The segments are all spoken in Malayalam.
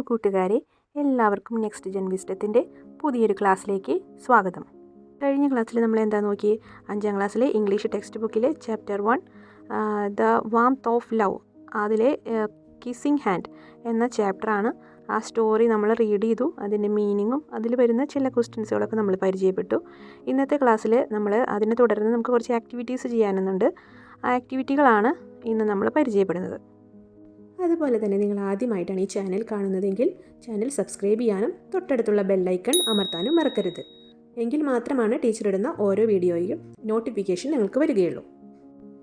കൂട്ടുകാരെ, എല്ലാവർക്കും നെക്സ്റ്റ് ജെൻ വിസ്ഡത്തിൻ്റെ പുതിയൊരു ക്ലാസ്സിലേക്ക് സ്വാഗതം. കഴിഞ്ഞ ക്ലാസ്സിൽ നമ്മൾ എന്താ നോക്കി? 5ാം ക്ലാസ്സിലെ ഇംഗ്ലീഷ് ടെക്സ്റ്റ് ബുക്കിലെ chapter 1 the warmth of love, അതിലെ കിസ്സിങ് ഹാൻഡ് എന്ന ചാപ്റ്ററാണ്. ആ സ്റ്റോറി നമ്മൾ റീഡ് ചെയ്തു, അതിൻ്റെ മീനിങ്ങും അതിൽ വരുന്ന ചില ക്വസ്റ്റ്യൻസുകളൊക്കെ നമ്മൾ പരിചയപ്പെട്ടു. ഇന്നത്തെ ക്ലാസ്സിൽ നമ്മൾ അതിനെ തുടർന്ന് നമുക്ക് കുറച്ച് ആക്ടിവിറ്റീസ് ചെയ്യാനുണ്ട്. ആ ആക്ടിവിറ്റികളാണ് ഇന്ന് നമ്മൾ പരിചയപ്പെടുന്നത്. അതുപോലെ തന്നെ നിങ്ങൾ ആദ്യമായിട്ടാണ് ഈ ചാനൽ കാണുന്നതെങ്കിൽ ചാനൽ സബ്സ്ക്രൈബ് ചെയ്യാനും തൊട്ടടുത്തുള്ള ബെല്ലൈക്കൺ അമർത്താനും മറക്കരുത്. എങ്കിൽ മാത്രമാണ് ടീച്ചർ ഇടുന്ന ഓരോ വീഡിയോയും നോട്ടിഫിക്കേഷൻ നിങ്ങൾക്ക് വരികയുള്ളൂ.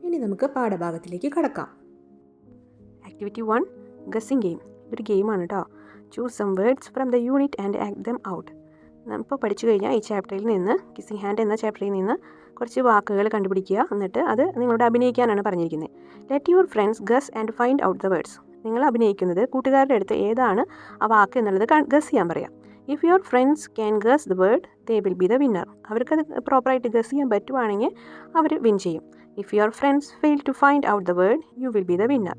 ഇനി നമുക്ക് പാഠഭാഗത്തിലേക്ക് കടക്കാം. Activity 1, guessing game. ഇതൊരു ഗെയിമാണ് കേട്ടോ. Choose some words from the unit and act them out. ഇപ്പോൾ പഠിച്ചു കഴിഞ്ഞാൽ ഈ ചാപ്റ്ററിൽ നിന്ന്, കിസ്സിംഗ് ഹാൻഡ് എന്ന ചാപ്റ്ററിൽ നിന്ന് കുറച്ച് വാക്കുകൾ കണ്ടുപിടിക്കുക. എന്നിട്ട് അത് നിങ്ങളോട് അഭിനയിക്കാനാണ് പറഞ്ഞിരിക്കുന്നത്. Let your friends guess and find out the words. നിങ്ങൾ അഭിനയിക്കുന്നത് കൂട്ടുകാരുടെ അടുത്ത് ഏതാണ് ആ വാക്ക് എന്നുള്ളത് ഗസ് ചെയ്യാൻ പറയാം. If your friends can guess the word they will be the winner. അവർക്കത് പ്രോപ്പറായിട്ട് ഗസ് ചെയ്യാൻ പറ്റുവാണെങ്കിൽ അവർ വിൻ ചെയ്യും. If your friends fail to find out the word you will be the winner.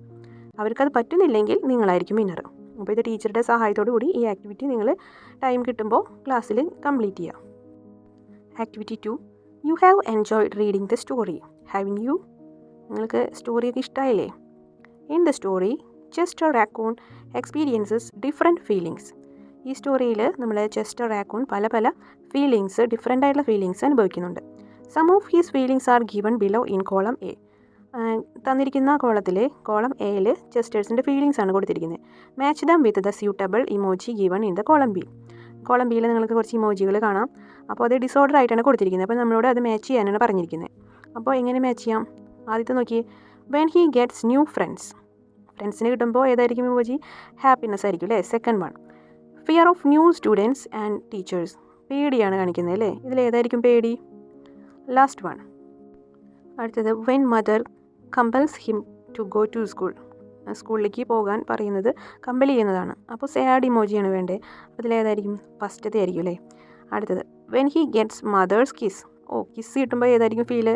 അവർക്കത് പറ്റുന്നില്ലെങ്കിൽ നിങ്ങളായിരിക്കും വിന്നർ. അപ്പോൾ ഇത് ടീച്ചറുടെ സഹായത്തോടു കൂടി ഈ ആക്ടിവിറ്റി നിങ്ങൾ ടൈം കിട്ടുമ്പോൾ ക്ലാസ്സിൽ കംപ്ലീറ്റ് ചെയ്യുക. Activity 2, you have enjoyed reading the story. Haven't you? നിങ്ങൾക്ക് സ്റ്റോറിയൊക്കെ ഇഷ്ടമായില്ലേ? In the story Chester Raccoon experiences different feelings. ഈ സ്റ്റോറിയിൽ നമ്മൾ ചെസ്റ്റർ റാക്കൂൺ പല ഫീലിങ്സ്, ഡിഫറെൻ്റ് ആയിട്ടുള്ള ഫീലിങ്സ് അനുഭവിക്കുന്നുണ്ട്. Some of his feelings are given below in column A. തന്നിരിക്കുന്ന കോളം എയിൽ ചെസ്റ്റേഴ്സിൻ്റെ ഫീലിങ്സ് ആണ് കൊടുത്തിരിക്കുന്നത്. Match them with the suitable emoji given in the column B. Column ബിയിൽ നിങ്ങൾക്ക് കുറച്ച് ഇമോജികൾ കാണാം. അപ്പോൾ അത് ഡിസോർഡർ ആയിട്ടാണ് കൊടുത്തിരിക്കുന്നത്. അപ്പോൾ നമ്മളോട് അത് മാച്ച് ചെയ്യാനാണ് പറഞ്ഞിരിക്കുന്നത്. അപ്പോൾ എങ്ങനെ മാച്ച് ചെയ്യാം? ആദ്യത്തെ നോക്കി, when he gets new friends. ഫ്രണ്ട്സിന് കിട്ടുമ്പോൾ ഏതായിരിക്കും ഇമോജി? ഹാപ്പിനെസ് ആയിരിക്കും അല്ലേ? Second one, fear of new students and teachers. പേടിയാണ് കാണിക്കുന്നത് അല്ലേ? ഇതിലേതായിരിക്കും പേടി? Last one. അടുത്തത്, when mother compels him to go to school. സ്കൂളിലേക്ക് പോകാൻ പറയുന്നത് കമ്പൽ ചെയ്യുന്നതാണ്. അപ്പോൾ സാഡ് ഇമോജിയാണ് വേണ്ടത്. അതിലേതായിരിക്കും? ഫസ്റ്റത്തെ ആയിരിക്കും അല്ലേ? അടുത്തത്, when he gets mother's kiss. Kiss കിട്ടുമ്പോൾ ഏതായിരിക്കും ഫീല്?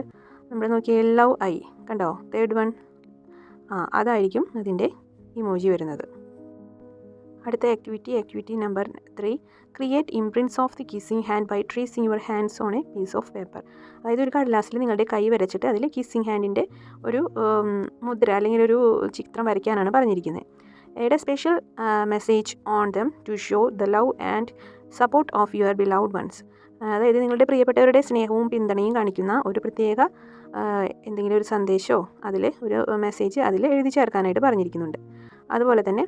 നമ്മൾ നോക്കിയാൽ ലവ് ഐ കണ്ടോ? Third one. അതായിരിക്കും അതിൻ്റെ ഇമോജി വരുന്നത്. അടുത്ത activity number 3, create imprints of the kissing hand by tracing your hands on a piece of paper. അതായത് ഒരു കടലാസിൽ നിങ്ങളുടെ കൈ വരച്ചിട്ട് അതിൽ കിസ്സിംഗ് ഹാൻഡിൻ്റെ ഒരു മുദ്ര അല്ലെങ്കിൽ ഒരു ചിത്രം വരയ്ക്കാനാണ് പറഞ്ഞിരിക്കുന്നത്. A special message on them to show the love and support of your beloved ones. അതായത് നിങ്ങളുടെ പ്രിയപ്പെട്ടവരുടെ സ്നേഹവും പിന്തുണയും കാണിക്കുന്ന ഒരു പ്രത്യേക എന്തെങ്കിലും ഒരു സന്ദേശമോ അതിൽ ഒരു മെസ്സേജ് അതിൽ എഴുതി ചേർക്കാനായിട്ട് പറഞ്ഞിരിക്കുന്നുണ്ട്. അതുപോലെ തന്നെ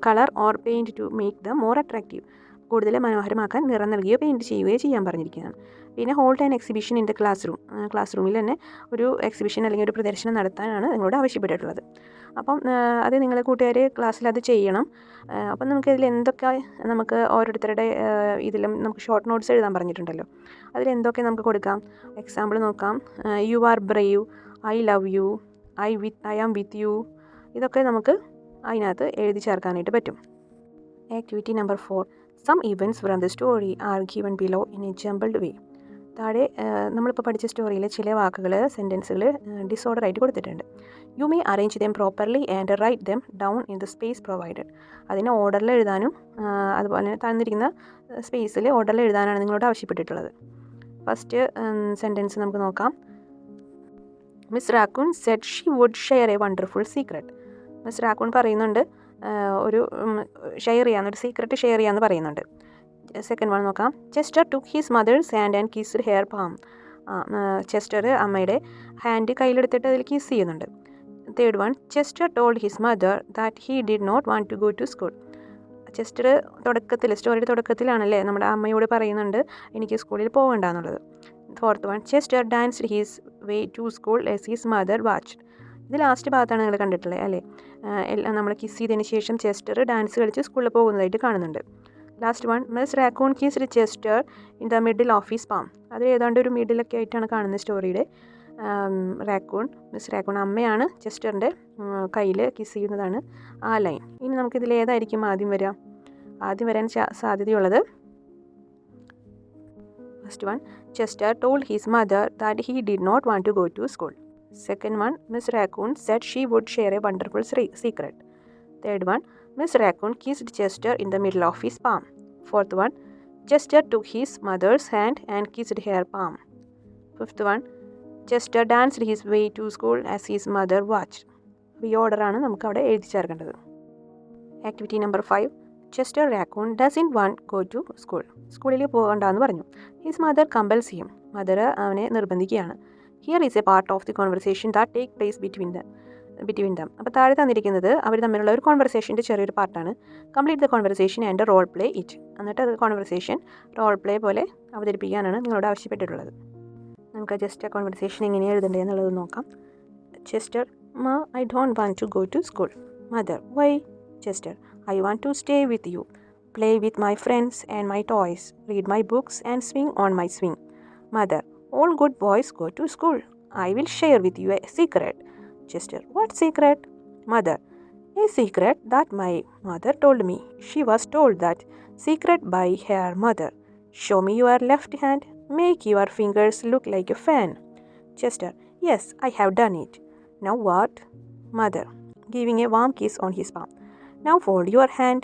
colour or paint to make the more attractive. കൂടുതൽ മനോഹരമാക്കാൻ നിറം നൽകുകയോ പെയിൻറ്റ് ചെയ്യുകയോ ചെയ്യാൻ പറഞ്ഞിരിക്കുന്നതാണ്. പിന്നെ hold an exhibition in the ക്ലാസ് റൂമിൽ തന്നെ ഒരു എക്സിബിഷൻ അല്ലെങ്കിൽ ഒരു പ്രദർശനം നടത്താനാണ് നിങ്ങളോട് ആവശ്യപ്പെട്ടിട്ടുള്ളത്. അപ്പം അത് നിങ്ങൾ കൂട്ടുകാർ ക്ലാസ്സിൽ അത് ചെയ്യണം. അപ്പം നമുക്കതിൽ എന്തൊക്കെ നമുക്ക് ഓരോരുത്തരുടെ ഇതിലും നമുക്ക് ഷോർട്ട് നോട്ട്സ് എഴുതാൻ പറഞ്ഞിട്ടുണ്ടല്ലോ. അതിലെന്തൊക്കെ നമുക്ക് കൊടുക്കാം? എക്സാമ്പിൾ നോക്കാം. You are brave, I love you, I am with you. ഇതൊക്കെ നമുക്ക് അതിനകത്ത് എഴുതി ചേർക്കാനായിട്ട് പറ്റും. Activity number 4, some events from the story are given below in a jumbled way. താഴെ നമ്മളിപ്പോൾ പഠിച്ച സ്റ്റോറിയിലെ ചില വാക്കുകൾ, സെൻറ്റൻസുകൾ ഡിസോർഡർ ആയിട്ട് കൊടുത്തിട്ടുണ്ട്. You may arrange dum properly and write them down in the space provided. അതിനെ ഓർഡറിൽ എഴുതാനും അതുപോലെ തന്നിരിക്കുന്ന സ്പേസിൽ ഓർഡറിൽ എഴുതാനാണ് നിങ്ങളോട് ആവശ്യപ്പെട്ടിട്ടുള്ളത്. ഫസ്റ്റ് സെൻറ്റൻസ് നമുക്ക് നോക്കാം. Miss Raccoon said she would share a wonderful secret. Miss Raccoon പറയുന്നുണ്ട് ഒരു സീക്രട്ട് ഷെയർ ചെയ്യാമെന്ന് പറയുന്നുണ്ട്. സെക്കൻഡ് വൺ നോക്കാം. Chester took his mother's hand and kissed her palm. Chester അമ്മയുടെ ഹാൻഡ് കയ്യിലെടുത്തിട്ട് അതിൽ കിസ് ചെയ്യുന്നുണ്ട്. Third one, Chester told his mother that he did not want to go to school. Chester സ്റ്റോറിയുടെ തുടക്കത്തിലാണല്ലേ നമ്മുടെ അമ്മയോട് പറയുന്നുണ്ട് എനിക്ക് സ്കൂളിൽ പോകണ്ടെന്നുള്ളത്. Fourth one, Chester danced his way to school as his mother watched. ഇത് ലാസ്റ്റ് ഭാഗത്താണ് നിങ്ങൾ കണ്ടിട്ടുള്ളത് അല്ലേ? എല്ലാം നമ്മൾ കിസ് ചെയ്തതിന് ശേഷം ചെസ്റ്റർ ഡാൻസ് കളിച്ച് സ്കൂളിൽ പോകുന്നതായിട്ട് കാണുന്നുണ്ട്. Last one, miss raccoon kissed Chester in the middle of his palm. അത് ഏതാണ്ട് ഒരു മിഡിലൊക്കെ ആയിട്ടാണ് കാണുന്നത് സ്റ്റോറിയുടെ. മിസ് റാക്കൂൺ അമ്മയാണ് ചെസ്റ്ററിൻ്റെ കയ്യിൽ കിസ് ചെയ്യുന്നതാണ് ആ ലൈൻ. ഇനി നമുക്കിതിൽ ഏതായിരിക്കും ആദ്യം വരാൻ സാധ്യതയുള്ളത്? First one, Chester told his mother that he did not want to go to school. Second one, Miss Raccoon said she would share a wonderful secret. Third one, Miss Raccoon kissed Chester in the middle of his palm. Fourth one, Chester took his mother's hand and kissed her palm. Fifth one, Chester danced his way to school as his mother watched. ഈ ഓർഡറാണ് നമുക്ക് അവിടെ എഴുതി ചേർക്കേണ്ടത്. Activity number 5, Chester Raccoon doesn't want go to school. സ്കൂളിൽ പോകണ്ടെന്ന് പറഞ്ഞു. His mother compels him. Mother അവനെ നിർബന്ധിക്കുകയാണ്. Here is a part of the conversation that take place between them. അപ്പോൾ താഴെ തന്നിരിക്കുന്നത് അവർ തമ്മിലുള്ള ഒരു കോൺവെർസേഷൻ്റെ ചെറിയൊരു പാർട്ടാണ്. Complete the conversation and role play it. എന്നിട്ട് അത് കോൺവെർസേഷൻ റോൾ പ്ലേ പോലെ അവതരിപ്പിക്കാനാണ് നിങ്ങളോട് ആവശ്യപ്പെട്ടിട്ടുള്ളത്. നമുക്ക് ജസ്റ്റ് ആ കോൺവെർസേഷൻ എങ്ങനെയാണ് എഴുതേണ്ടത് എന്നുള്ളത് നോക്കാം. Chester, Ma, I don't want to go to school. Mother, why? Chester, I want to stay with you, play with my friends and my toys, read my books and swing on my swing. Mother, all good boys go to school. I will share with you a secret. Chester, what secret? Mother, a secret that my mother told me. She was told that secret by her mother. Show me your left hand. Make your fingers look like a fan. Chester, yes, I have done it. Now what? Mother, giving a warm kiss on his palm. Now fold your hand.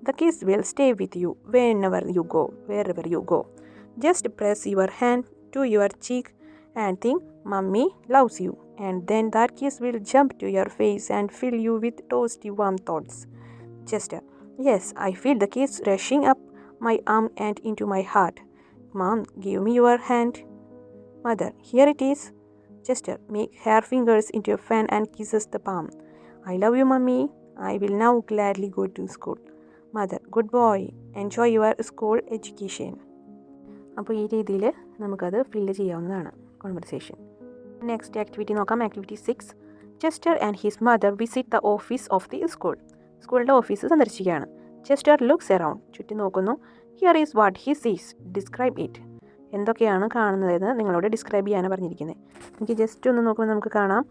The kiss will stay with you wherever you go. Just press your hand to your cheek and think, Mummy loves you. And then that kiss will jump to your face and fill you with toasty warm thoughts. Chester, yes, I feel the kiss rushing up my arm and into my heart. Mom, give me your hand. Mother, here it is. Chester, make her fingers into a fan and kisses the palm. I love you, Mummy. I will now gladly go to school. Mother, good boy. Enjoy your school education. അപ്പോൾ ഈ രീതിയിൽ നമുക്കത് ഫില്ല് ചെയ്യാവുന്നതാണ് കോൺവെർസേഷൻ. നെക്സ്റ്റ് ആക്ടിവിറ്റി നോക്കാം. Activity 6, Chester and his mother visit the office of the school. സ്കൂളിൻ്റെ ഓഫീസ് സന്ദർശിക്കുകയാണ്. Chester looks around. ചുറ്റി നോക്കുന്നു. Here is what he sees. Describe it. എന്തൊക്കെയാണ് കാണുന്നതെന്ന് നിങ്ങളോട് ഡിസ്ക്രൈബ് ചെയ്യാനാണ് പറഞ്ഞിരിക്കുന്നത്. എനിക്ക് ജസ്റ്റ് ഒന്ന് നോക്കുമ്പോൾ നമുക്ക് കാണാം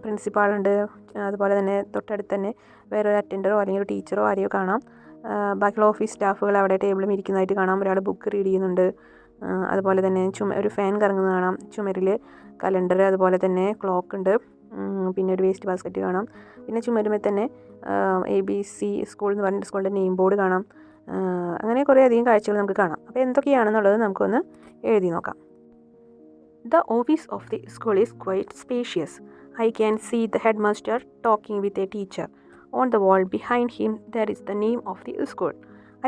പ്രിൻസിപ്പാളുണ്ട്, അതുപോലെ തന്നെ തൊട്ടടുത്ത് തന്നെ വേറൊരു അറ്റൻഡറോ അല്ലെങ്കിൽ ഒരു ടീച്ചറോ ആരെയോ കാണാം. ബാക്കിയുള്ള ഓഫീസ് സ്റ്റാഫുകൾ അവിടെ ടേബിളും ഇരിക്കുന്നതായിട്ട് കാണാം. ഒരാൾ ബുക്ക് റീഡ് ചെയ്യുന്നുണ്ട്. അതുപോലെ തന്നെ ഒരു ഫാൻ കറങ്ങുന്നത് കാണാം. ചുമരിൽ കലണ്ടർ, അതുപോലെ തന്നെ ക്ലോക്ക് ഉണ്ട്. പിന്നെ ഒരു വേസ്റ്റ് ബാസ്ക്കറ്റ് കാണാം. പിന്നെ ചുമരുമേ തന്നെ ABC സ്കൂൾ എന്ന് പറഞ്ഞിട്ട് സ്കൂളിൻ്റെ നെയിം ബോർഡ് കാണാം. അങ്ങനെ കുറേ അധികം കാഴ്ചകൾ നമുക്ക് കാണാം. അപ്പോൾ എന്തൊക്കെയാണെന്നുള്ളത് നമുക്കൊന്ന് എഴുതി നോക്കാം. The office of the school is quite spacious. I can see the headmaster talking with a teacher. On the wall behind him there is the name of the school.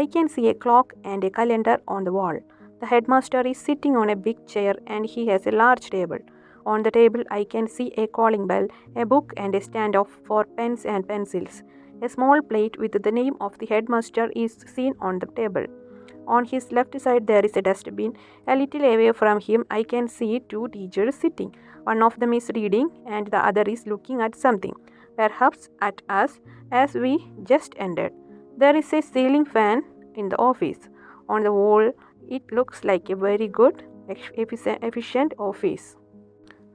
I can see a clock and a calendar on the wall. The headmaster is sitting on a big chair and he has a large table. On the table I can see a calling bell, a book and a stand-off for pens and pencils. A small plate with the name of the headmaster is seen on the table. On his left side there is a dustbin. A little away from him I can see two teachers sitting. One of them is reading and the other is looking at something, perhaps at us, as we just entered. There is a ceiling fan in the office. On the wall it looks like a very good, efficient office.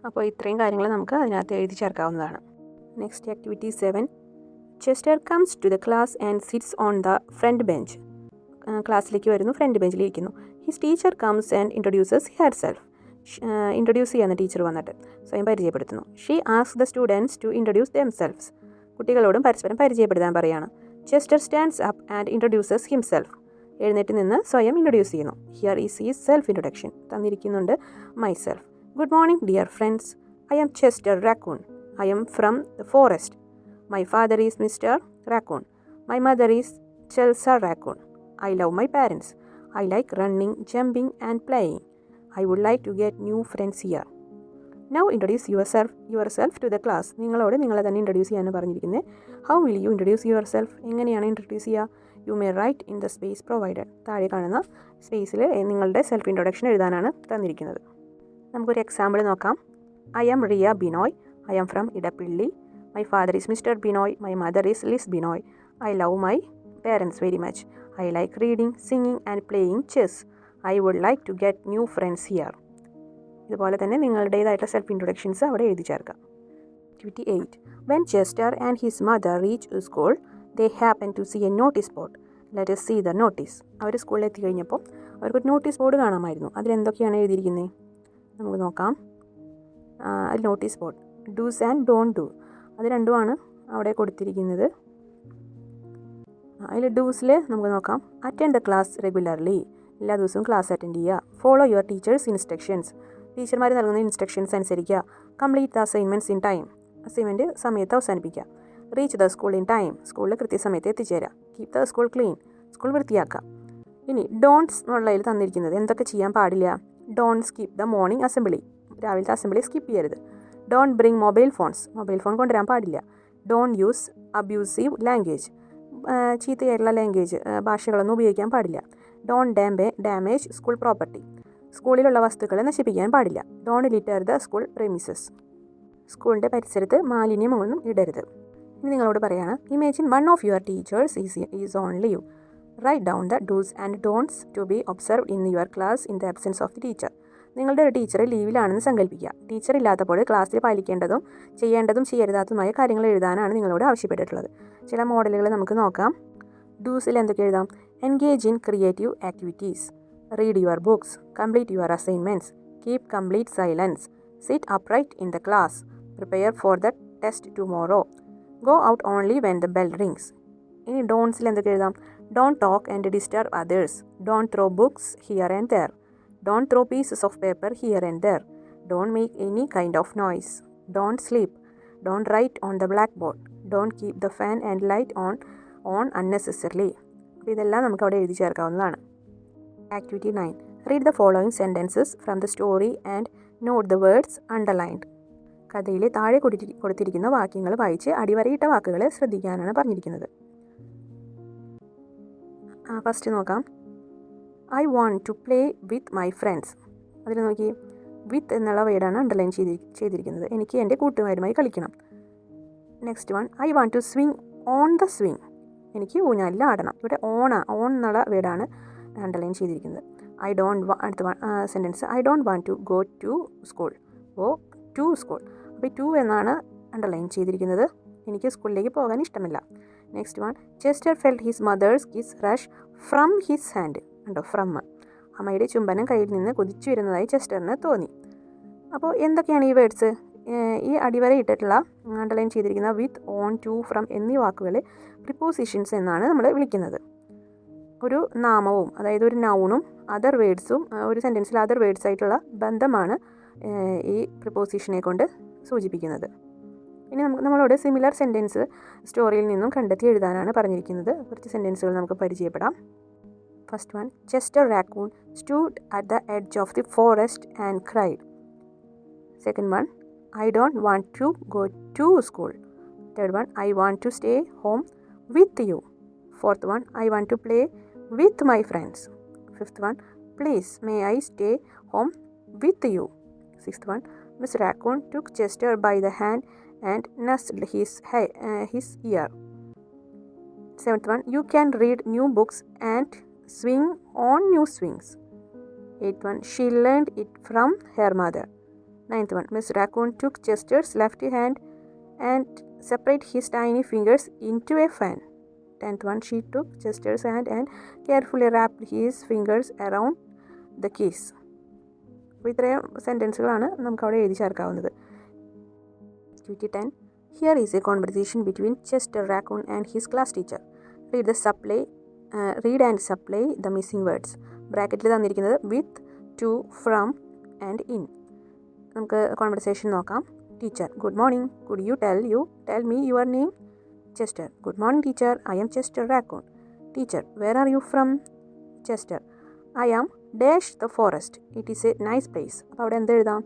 അപ്പോൾ ഇത്രയും കാര്യങ്ങൾ നമുക്ക് അതിനകത്ത് എഴുതി ചേർക്കാവുന്നതാണ്. Next activity 7, Chester comes to the class and sits on the front bench. ക്ലാസ്സിലേക്ക് വരുന്നു, ഫ്രണ്ട് ബെഞ്ചിൽ ഇരിക്കുന്നു. His teacher comes and introduces herself. Introduce ചെയ്യുന്ന ടീച്ചർ വന്നിട്ട് സ്വയം പരിചയപ്പെടുത്തുന്നു. She ask the students to introduce themselves. കുട്ടികളോടും പരസ്പരം പരിചയപ്പെടുത്താൻ പറയുകയാണ്. Chester stands up and introduces himself. എഴുന്നേറ്റ് നിന്ന് സ്വയം ഇൻട്രൊഡ്യൂസ് ചെയ്യുന്നു. Here is his self introduction. തന്നിരിക്കുന്നുണ്ട് myself. Good morning, dear friends. I am Chester Raccoon. I am from the forest. My father is Mr. Raccoon. My mother is Chelsea Raccoon. I love my parents. I like running, jumping and playing. I would like to get new friends here. Now introduce yourself to the class. നിങ്ങളോട് നിങ്ങളെ തന്നെ ഇൻട്രൊഡ്യൂസ് ചെയ്യാനാണ് പറഞ്ഞിരിക്കുന്നത്. How will you introduce yourself? എങ്ങനെയാണ് ഇൻട്രൊഡ്യൂസ് ചെയ്യുക? You may write in the space provided. താഴെ കാണുന്ന സ്പേസിൽ നിങ്ങളുടെ സെൽഫ് ഇൻട്രൊഡക്ഷൻ എഴുതാനാണ് തന്നിരിക്കുന്നത്. നമുക്കൊരു എക്സാമ്പിൾ നോക്കാം. I am Riya Binoy. I am from Edappally. My father is mister Binoy. My mother is Liz Binoy. I love my parents very much. I like reading, singing and playing chess. I would like to get new friends here. ഇതുപോലെ തന്നെ നിങ്ങളുടേതായിട്ടുള്ള സെൽഫ് ഇൻട്രൊഡക്ഷൻസ് അവിടെ എഴുതി ചേർക്കാം. Activity 8, when Chester and his mother reach school they happen to see a notice board. Let us see the notice. അവർ സ്കൂളിൽ എത്തി കഴിഞ്ഞപ്പോൾ അവർക്കൊരു നോട്ടീസ് ബോർഡ് കാണാമായിരുന്നു. അതിലെന്തൊക്കെയാണ് എഴുതിയിരിക്കുന്നത് നമുക്ക് നോക്കാം. Notice board dos and don't do, അത് രണ്ടുമാണ് അവിടെ കൊടുത്തിരിക്കുന്നത്. അതിൽ ഡൂസിൽ നമുക്ക് നോക്കാം. അറ്റൻഡ് ദ ക്ലാസ് റെഗുലർലി, എല്ലാ ദിവസവും ക്ലാസ് അറ്റൻഡ് ചെയ്യുക. ഫോളോ യുവർ ടീച്ചേഴ്സ് ഇൻസ്ട്രക്ഷൻസ്, ടീച്ചർമാർ നൽകുന്ന ഇൻസ്ട്രക്ഷൻസ് അനുസരിക്കുക. Complete the assignments in time, assignment സമയത്ത് അവസാനിപ്പിക്കുക. Reach the school in time, സ്കൂളിൽ കൃത്യസമയത്ത് എത്തിച്ചേരുക. Keep the school clean, school വൃത്തിയാക്കുക. ഇനി ഡോൺട്സ് എന്നുള്ളതിൽ തന്നിരിക്കുന്നത് എന്തൊക്കെ ചെയ്യാൻ പാടില്ല. Don't skip the morning assembly, രാവിലത്തെ അസംബ്ലി സ്കിപ്പ് ചെയ്യരുത്. Don't bring mobile phones, mobile phone കൊണ്ടുവരാൻ പാടില്ല. ഡോൺ യൂസ് അബ്യൂസീവ് ലാംഗ്വേജ്, ചീത്തയായിട്ടുള്ള ലാംഗ്വേജ് ഭാഷകളൊന്നും ഉപയോഗിക്കാൻ പാടില്ല. ഡോൺ ഡാമേജ് സ്കൂൾ പ്രോപ്പർട്ടി, സ്കൂളിലുള്ള വസ്തുക്കളെ നശിപ്പിക്കാൻ പാടില്ല. Don't litter the school premises, സ്കൂളിൻ്റെ പരിസരത്ത് മാലിന്യമൊന്നും ഇടരുത്. ഇനി നിങ്ങളോട് പറയാണ്, imagine one of your teachers is on leave. Write down the dos and don'ts to be observed in your class in the absence of the teacher. നിങ്ങളുടെ ഒരു ടീച്ചർ ലീവിലാണെന്ന് സങ്കല്പിക്കുക. ടീച്ചർ ഇല്ലാത്തപ്പോൾ ക്ലാസ്സിൽ പാലിക്കേണ്ടതും ചെയ്യേണ്ടതും ചെയ്യരുതാത്തതുമായ കാര്യങ്ങൾ എഴുതാനാണ് നിങ്ങളോട് ആവശ്യപ്പെട്ടിട്ടുള്ളത്. ചില മോഡലുകൾ നമുക്ക് നോക്കാം. ഡൂസിൽ എന്തൊക്കെ എഴുതാം? Engage in creative activities, read your books, complete your assignments, keep complete silence, sit upright in the class, prepare for the test tomorrow, go out only when the bell rings. ഇനി ഡോൺസിൽ എന്തൊക്കെ എഴുതാം? Don't talk and disturb others, don't throw books here and their, don't throw pieces of paper here and there, don't make any kind of noise, don't sleep, don't write on the blackboard, don't keep the fan and light on unnecessarily. അപ്പോൾ ഇതെല്ലാം നമുക്ക് അവിടെ എഴുതി ചേർക്കാവുന്നതാണ്. Activity 9, read the following sentences from the story and note the words underlined. കഥയിലെ താഴെ കൊടുത്തിരിക്കുന്ന വാക്യങ്ങൾ വായിച്ച് അടിവരയിട്ട വാക്കുകൾ ശ്രദ്ധിക്കാനാണ് പറഞ്ഞിരിക്കുന്നത്. ഫസ്റ്റ് നോക്കാം. I want to play with my friends. അതിൽ നോക്കി, വിത്ത് എന്നുള്ള വേർഡാണ് അണ്ടർലൈൻ ചെയ്തിരിക്കുന്നത്. എനിക്ക് എൻ്റെ കൂട്ടുകാരുമായി കളിക്കണം. Next one, I want to swing on the swing. എനിക്ക് ഊഞ്ഞാലിൽ ആടണം. ഇവിടെ ഓൺ എന്നുള്ള വേർഡാണ് അണ്ടർലൈൻ ചെയ്തിരിക്കുന്നത്. അടുത്ത sentence, I don't want to go to school. To school. അപ്പോൾ ടു എന്നാണ് അണ്ടർലൈൻ ചെയ്തിരിക്കുന്നത്. എനിക്ക് സ്കൂളിലേക്ക് പോകാൻ ഇഷ്ടമില്ല. Next one, Chester felt his mother's kiss rush from his hand. ഉണ്ടോ, ഫ്രം, അമ്മയുടെ ചുംബനം കയ്യിൽ നിന്ന് കുതിച്ചു വരുന്നതായി ചെസ്റ്ററിന് തോന്നി. അപ്പോൾ എന്തൊക്കെയാണ് ഈ വേർഡ്സ്? ഈ അടിവര ഇട്ടിട്ടുള്ള അണ്ടർലൈൻ ചെയ്തിരിക്കുന്ന വിത്ത്, ഓൺ, ടു, ഫ്രം എന്നീ വാക്കുകൾ പ്രിപ്പോസിഷൻസ് എന്നാണ് നമ്മൾ വിളിക്കുന്നത്. ഒരു നാമവും, അതായത് ഒരു നൗണും അതർ വേർഡ്സും ഒരു സെൻറ്റൻസിൽ അതർ വേർഡ്സ് ആയിട്ടുള്ള ബന്ധമാണ് ഈ പ്രിപ്പോസിഷനെ കൊണ്ട് സൂചിപ്പിക്കുന്നത്. ഇനി നമ്മളോട് സിമിലർ സെൻറ്റൻസ് സ്റ്റോറിയിൽ നിന്നും കണ്ടെത്തി എഴുതാനാണ് പറഞ്ഞിരിക്കുന്നത്. കുറച്ച് സെൻറ്റൻസുകൾ നമുക്ക് പരിചയപ്പെടാം. First one, Chester Raccoon stood at the edge of the forest and cried. Second one, I don't want to go to school. Third one, I want to stay home with you. Fourth one, I want to play with my friends. Fifth one, please may I stay home with you. Sixth one, Miss Raccoon took Chester by the hand and nuzzled his ear. Seventh one, you can read new books and swing on new swings. Eighth one, she learned it from her mother. Ninth one, Miss Raccoon took Chester's left hand and separated his tiny fingers into a fan. 10th one, she took Chester's hand and carefully wrapped his fingers around the keys. അപ്പോൾ ഇത്രയും സെൻറ്റൻസുകളാണ് നമുക്ക് അവിടെ എഴുതി ചേർക്കാവുന്നത്. Activity 10, here is a conversation between Chester Raccoon and his class teacher. Read and supply the missing words. ബ്രാക്കറ്റിൽ തന്നിരിക്കുന്നത് with, to, from and in. നമുക്ക് കോൺവെർസേഷൻ നോക്കാം. Teacher, good morning, could you tell me your name? Chester, good morning teacher, I am Chester Raccoon. Teacher, where are you from? Chester, I am dash the forest, it is a nice place. അപ്പോൾ അവിടെ എന്ത് എഴുതാം?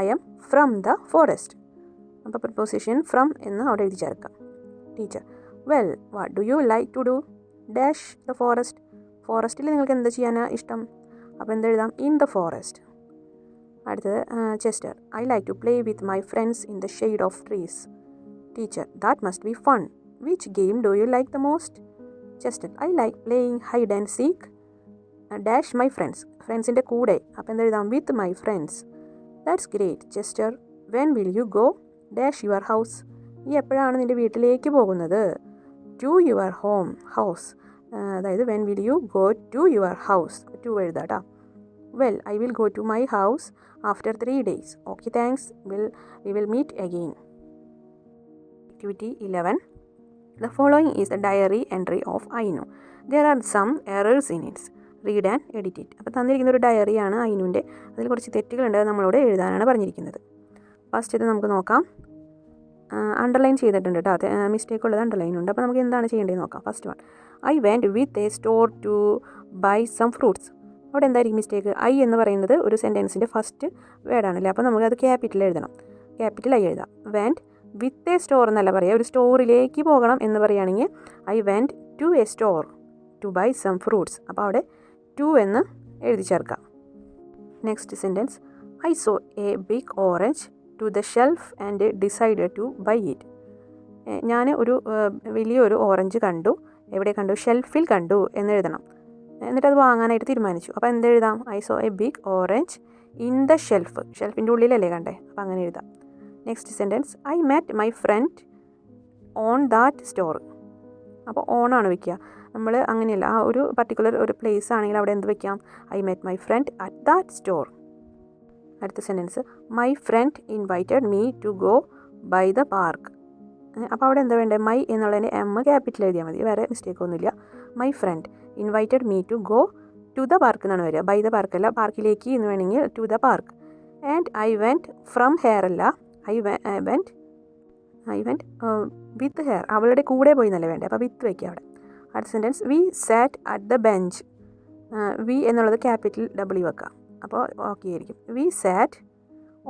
I am from the forest. അപ്പോൾ പ്രിപ്പോസിഷൻ ഫ്രം എന്ന് അവിടെ എഴുതി ചേർക്കാം. Teacher, well what do you like to do? Dash the forest. ഫോറസ്റ്റിൽ നിങ്ങൾക്ക് എന്താ ചെയ്യാനാണ് ഇഷ്ടം? അപ്പോൾ എന്തെഴുതാം? In the forest. അടുത്തത് Chester, I like to play with my friends in the shade of trees. Teacher, that must be fun. Which game do you like the most? Chester, I like playing hide and seek dash my friends. ഫ്രണ്ട്സിൻ്റെ കൂടെ. അപ്പോൾ എന്തെഴുതാം? With my friends. That's great. Chester, when will you go dash your house. നീ എപ്പോഴാണ് നിൻ്റെ വീട്ടിലേക്ക് പോകുന്നത്? To your house. അതായത് when will you go to your house. To എഴുതാം കേട്ടോ. Well I will go to my house after 3 days. Okay, thanks. We will meet again. Activity 11, The following is the diary entry of Ainu. There are some errors in it. Read and edit it. അപ്പോൾ തന്നിരിക്കുന്ന ഒരു ഡയറിയാണ് അയിനുവിൻ്റെ. അതിൽ കുറച്ച് തെറ്റുകളുണ്ട്, നമ്മളോട് എഴുതാനാണ് പറഞ്ഞിരിക്കുന്നത്. ഫസ്റ്റ് ഇത് നമുക്ക് നോക്കാം. അണ്ടർലൈൻ ചെയ്തിട്ടുണ്ട് കേട്ടോ, മിസ്റ്റേക്ക് ഉള്ളത് അണ്ടർലൈൻ ഉണ്ട്. അപ്പോൾ നമുക്ക് എന്താണ് ചെയ്യേണ്ടത് നോക്കാം. First one, I went with a store to buy some fruits. അവിടെ എന്തായിരിക്കും മിസ്റ്റേക്ക്? ഐ എന്ന് പറയുന്നത് ഒരു സെൻറ്റൻസിൻ്റെ ഫസ്റ്റ് വേർഡാണല്ലേ, അപ്പോൾ നമുക്കത് ക്യാപിറ്റൽ എഴുതണം. ക്യാപിറ്റൽ ഐ എഴുതാം. വെൻറ്റ് വിത്ത് എ സ്റ്റോർ എന്നല്ല പറയുക, ഒരു സ്റ്റോറിലേക്ക് പോകണം എന്ന് പറയുകയാണെങ്കിൽ I went to a store to buy some fruits. അപ്പോൾ അവിടെ ടു എന്ന് എഴുതി ചേർക്കാം. Next sentence, I saw a big orange to the shelf and decided to buy it. ഞാൻ ഒരു വലിയൊരു ഓറഞ്ച് കണ്ടു. എവിടെ കണ്ടു? ഷെൽഫിൽ കണ്ടു എന്ന് എഴുതണം. എന്നിട്ട് അത് വാങ്ങാനായിട്ട് തീരുമാനിച്ചു. അപ്പോൾ എന്തെഴുതാം? I saw a big orange in the shelf. ഷെൽഫിൻ്റെ ഉള്ളിലല്ലേ കണ്ടേ, അപ്പോൾ അങ്ങനെ എഴുതാം. Next sentence, I met my friend on that store. അപ്പോൾ ഓണാണ് വയ്ക്കുക. നമ്മൾ അങ്ങനെയല്ല, ആ ഒരു പർട്ടിക്കുലർ ഒരു പ്ലേസ് ആണെങ്കിൽ അവിടെ എന്ത് വയ്ക്കാം? I met my friend at that store. അടുത്ത sentence, my friend invited me to go by the park. അപ്പോൾ അവിടെ എന്താ വേണ്ടത്? മൈ എന്നുള്ളതിന് എം ക്യാപിറ്റൽ എഴുതിയാൽ മതി, വേറെ മിസ്റ്റേക്ക് ഒന്നുമില്ല. My friend invited me to go to the park എന്നാണ് വരിക. ബൈ ദ പാർക്കല്ല, പാർക്കിലേക്ക് എന്ന് വേണമെങ്കിൽ to the park. And I went from her അല്ല, ഐ വെൻറ്റ് വിത്ത് ഹെയർ. അവളുടെ കൂടെ പോയി എന്നല്ലേ വേണ്ടേ, അപ്പോൾ വിത്ത് വയ്ക്കുക അവിടെ. അടുത്ത sentence, we sat at the bench. We എന്നുള്ളത് ക്യാപിറ്റൽ ഡബ്ല്യു വെക്കാം, അപ്പോൾ ഓക്കെ ആയിരിക്കും. We sat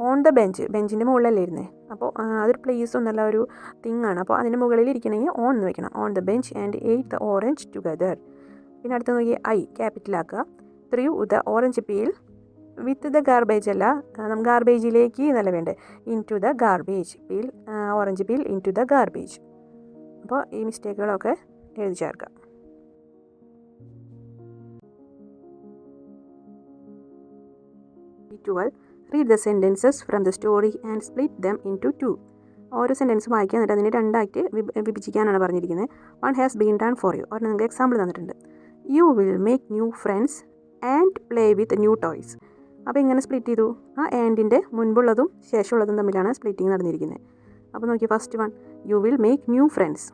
on the bench. ബെഞ്ചിൻ്റെ മുകളിലല്ലേ ഇരുന്നേ, അപ്പോൾ അതൊരു പ്ലേസ് ഒന്നല്ല, ഒരു തിങ് ആണ്. അപ്പോൾ അതിൻ്റെ മുകളിൽ ഇരിക്കണമെങ്കിൽ ഓൺ എന്ന് വെക്കണം. On the bench and ate the orange together. പിന്നെ അടുത്ത് നോക്കി, ഐ ക്യാപിറ്റലാക്കുക. Threw the orange peel with the garbage അല്ല, നമുക്ക് ഗാർബേജിലേക്ക് എന്നല്ല വേണ്ടേ, into the garbage. Peel orange peel into the garbage. അപ്പോൾ ഈ മിസ്റ്റേക്കുകളൊക്കെ എഴുതി ചേർക്കാം. Read the sentences from the story and split them into two. ഓരോ സെൻറ്റൻസ് വായിക്കുക, എന്നിട്ട് അതിനെ രണ്ടായിട്ട് വിഭജിക്കാനാണ് പറഞ്ഞിരിക്കുന്നത്. One has been done for you. ഒരു നിങ്ങൾക്ക് എക്സാമ്പിൾ തന്നിട്ടുണ്ട്. You will make new friends and play with new toys. അപ്പോൾ ഇങ്ങനെ സ്പ്ലിറ്റ് ചെയ്തു. ആ ആൻഡിൻ്റെ മുൻപുള്ളതും ശേഷമുള്ളതും തമ്മിലാണ് സ്പ്ലിറ്റിങ് നടന്നിരിക്കുന്നത്. അപ്പോൾ നോക്കി, first one, you will make new friends.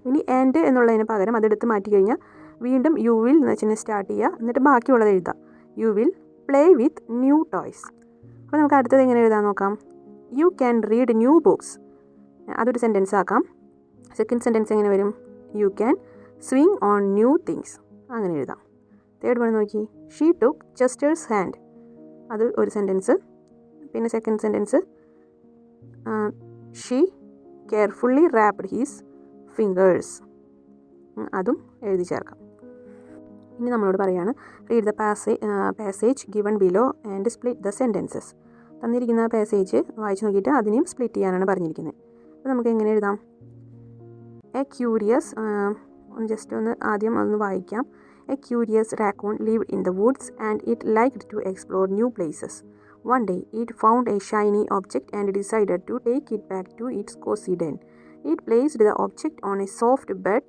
ഇനി ആൻഡ് എന്നുള്ളതിന് പകരം അതെടുത്ത് മാറ്റി കഴിഞ്ഞാൽ വീണ്ടും യു വിൽ എന്ന് വെച്ചാൽ സ്റ്റാർട്ട് ചെയ്യുക, എന്നിട്ട് ബാക്കിയുള്ളത് എഴുതാം. You will play with new toys. അപ്പോൾ നമുക്ക് അടുത്തത് എങ്ങനെ എഴുതാൻ നോക്കാം. You can read new books. അതൊരു സെൻറ്റൻസ് ആക്കാം. സെക്കൻഡ് സെൻറ്റൻസ് എങ്ങനെ വരും? You can swing on new things. അങ്ങനെ എഴുതാം. തേർഡ് വൺ നോക്കി, ഷീ ടുക്ക് ചെസ്റ്റേഴ്സ് ഹാൻഡ്. അത് ഒരു സെൻറ്റൻസ്. പിന്നെ second sentence, she carefully wrapped he's fingers. അതും എഴുതി ചേർക്കാം. ഇനി നമ്മളോട് പറയുകയാണ്, read the passage given below and split the sentences. തന്നിരിക്കുന്ന പാസേജ് വായിച്ച് നോക്കിയിട്ട് അതിനെയും സ്പ്ലിറ്റ് ചെയ്യാനാണ് പറഞ്ഞിരിക്കുന്നത്. അപ്പോൾ നമുക്ക് എങ്ങനെ എഴുതാം? എ ക്യൂരിയസ്, ജസ്റ്റ് ഒന്ന് ആദ്യം അതൊന്ന് വായിക്കാം. A curious raccoon lived in the woods and it liked to explore new places. One day it found a shiny object and decided to take it back to its cozy den. It placed the object on a soft bed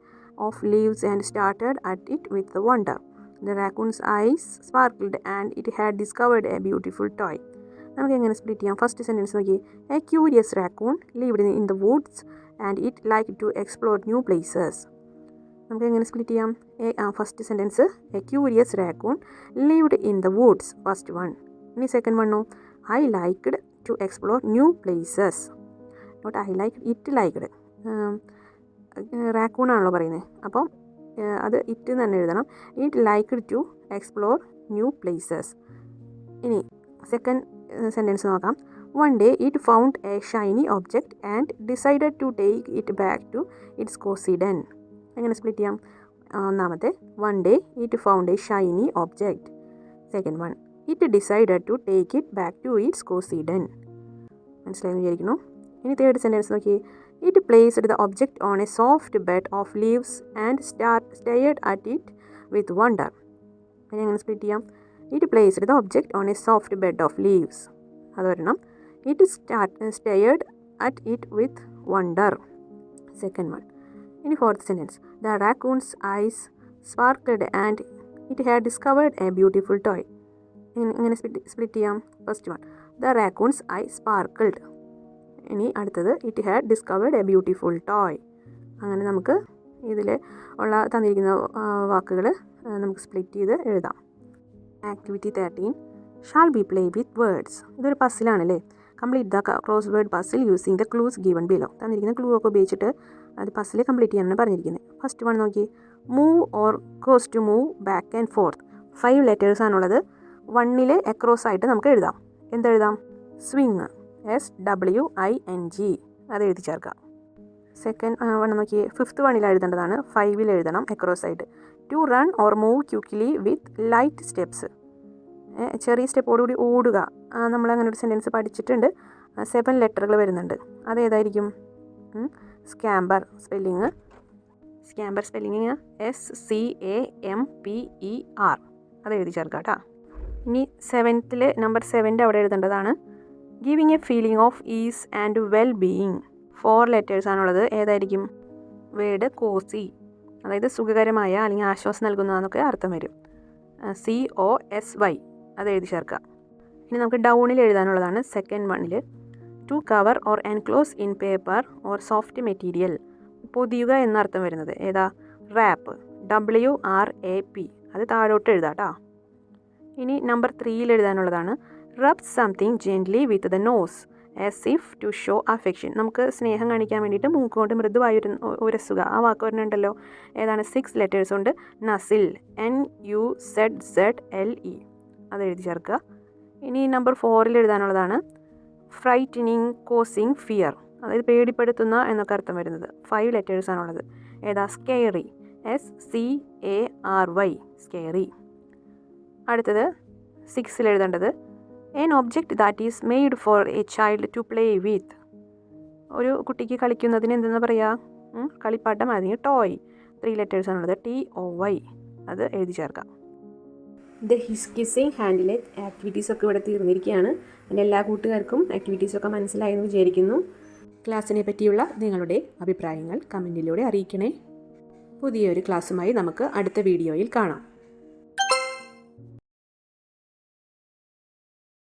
of leaves and started at it with wonder. The raccoon's eyes sparkled and it had discovered a beautiful toy. നമുക്ക് എങ്ങനെ സ്പ്ലിറ്റ് ചെയ്യാം? ഫസ്റ്റ് സെൻറ്റൻസ് നോക്കി, A curious raccoon lived in the woods and it liked to explore new places. നമുക്ക് എങ്ങനെ സ്പ്ലിറ്റ് ചെയ്യാം? First sentence, a curious raccoon lived in the woods, first one. ഇനി സെക്കൻഡ് വണ്ണോ, I liked to explore new places. Not I like, it liked. Raccoon ആണല്ലോ പറയുന്നത്, അപ്പം അത് ഇറ്റ് തന്നെ എഴുതണം. It liked to explore new places. ഇനി സെക്കൻഡ് സെൻറ്റൻസ് നോക്കാം. One day it found a shiny object and decided to take it back to its cosy den. എങ്ങനെ സ്പ്ലിറ്റ് ചെയ്യാം? ഒന്നാമത്തെ, one day it found a shiny object. Second one, it decided to take it back to its cosy den. മനസ്സിലായെന്ന് വിചാരിക്കുന്നു. ഇനി തേർഡ് സെൻറ്റൻസ് നോക്കി, it placed the object on a soft bed of leaves and stared at it with wonder. എങ്ങനെ സ്പ്ലിറ്റ് ചെയ്യാം? It placed the object on a soft bed of leaves. അതൊരെണ്ണം. It stared at it with wonder. Second one. ഇനി fourth sentence, the raccoon's eyes sparkled and it had discovered a beautiful toy. എങ്ങനെ സ്പ്ലിറ്റ് ചെയ്യാം? First one, the raccoon's eye sparkled. ഇനി അടുത്തത്, it had discovered a beautiful toy. അങ്ങനെ നമുക്ക് ഇതിൽ ഉള്ള തന്നിരിക്കുന്ന വാക്കുകൾ നമുക്ക് സ്പ്ലിറ്റ് ചെയ്ത് എഴുതാം. Activity 13 shall be play with words. ഇതൊരു പസിലാണല്ലേ. Complete the cross word puzzle using the clues given below. തന്നിരിക്കുന്ന ക്ലൂ ഒക്കെ ഉപയോഗിച്ചിട്ട് അത് പസിൽ കംപ്ലീറ്റ് ചെയ്യാനാണ് പറഞ്ഞിരിക്കുന്നത്. ഫസ്റ്റ് വൺ നോക്കി, move or cross to move back and forth. 5 letters ആണുള്ളത്. 1 അക്രോസ് ആയിട്ട് നമുക്ക് എഴുതാം. എന്തെഴുതാം? സ്വിങ്, SWING, അത് എഴുതി ചേർക്കാം. സെക്കൻഡ് വൺ നോക്കി, 5th വണ്ണിൽ എഴുതേണ്ടതാണ്. 5 എഴുതണം അക്രോസ് ആയിട്ട്. To run or move quickly with light steps. ചെറിയ സ്റ്റെപ്പോടുകൂടി ഓടുക. നമ്മളങ്ങനെ ഒരു സെൻറ്റൻസ് പഠിച്ചിട്ടുണ്ട്. 7 ലെറ്ററുകൾ വരുന്നുണ്ട്. അതേതായിരിക്കും? സ്കാമ്പർ. സ്പെല്ലിങ് SCAMPER, അത് എഴുതി ചേർക്കാം കേട്ടോ. ഇനി 7th നമ്പർ 7 അവിടെ എഴുതേണ്ടതാണ്. Giving a feeling of ease and well being. 4 letters ആണുള്ളത്. ഏതായിരിക്കും? വേർഡ് കോസി, അതായത് സുഖകരമായ അല്ലെങ്കിൽ ആശ്വാസം നൽകുന്നതെന്നൊക്കെ അർത്ഥം വരും. COSY, അത് എഴുതി ചേർക്കാം. ഇനി നമുക്ക് ഡൗണിൽ എഴുതാനുള്ളതാണ്. സെക്കൻഡ് വണ്ണിൽ to cover or enclose in paper or soft material. പൊതിയുക എന്നർത്ഥം വരുന്നത് ഏതാ? റാപ്പ്, WRAP, അത് താഴോട്ട് എഴുതാം കേട്ടോ. ഇനി നമ്പർ 3 എഴുതാനുള്ളതാണ്. Rub something gently with the nose as if to show affection. നമുക്ക് സ്നേഹം കാണിക്കാൻ വേണ്ടിയിട്ട് മൂക്കുകൊണ്ട് മൃദുവായി ഉരസുക. ആ വാക്ക് പറഞ്ഞിട്ടുണ്ടല്ലോ. ഏതാണ്? 6 ലെറ്റേഴ്സ് ഉണ്ട്. നസിൽ, NUZZLE, അത് എഴുതി ചേർക്കുക. ഇനി നമ്പർ 4 എഴുതാനുള്ളതാണ്. ഫ്രൈറ്റനിങ്, കോസിങ് ഫിയർ, അതായത് പേടിപ്പെടുത്തുന്ന എന്നൊക്കെ അർത്ഥം വരുന്നത്. 5 ലെറ്റേഴ്സ് ആണുള്ളത്. ഏതാ? Scary, SCARY, scary. അടുത്തത് 6 എഴുതേണ്ടത് an object that is made for a child to play with. ഒരു കുട്ടിക്ക് കളിക്കുന്നതിന് എന്തെന്ന് പറയുക? കളിപ്പാട്ടം, അല്ലെങ്കിൽ ടോയ്. 3 ലെറ്റേഴ്സ് ആണുള്ളത്. TOY, അത് എഴുതി ചേർക്കാം. ദ കിസ്സിങ് ഹാൻഡിലെ ആക്ടിവിറ്റീസൊക്കെ ഇവിടെ തീർന്നിരിക്കുകയാണ്. എൻ്റെ എല്ലാ കൂട്ടുകാർക്കും ആക്ടിവിറ്റീസൊക്കെ മനസ്സിലായെന്ന് വിചാരിക്കുന്നു. ക്ലാസ്സിനെ പറ്റിയുള്ള നിങ്ങളുടെ അഭിപ്രായങ്ങൾ കമൻറ്റിലൂടെ അറിയിക്കണേ. പുതിയൊരു ക്ലാസ്സുമായി നമുക്ക് അടുത്ത വീഡിയോയിൽ കാണാം.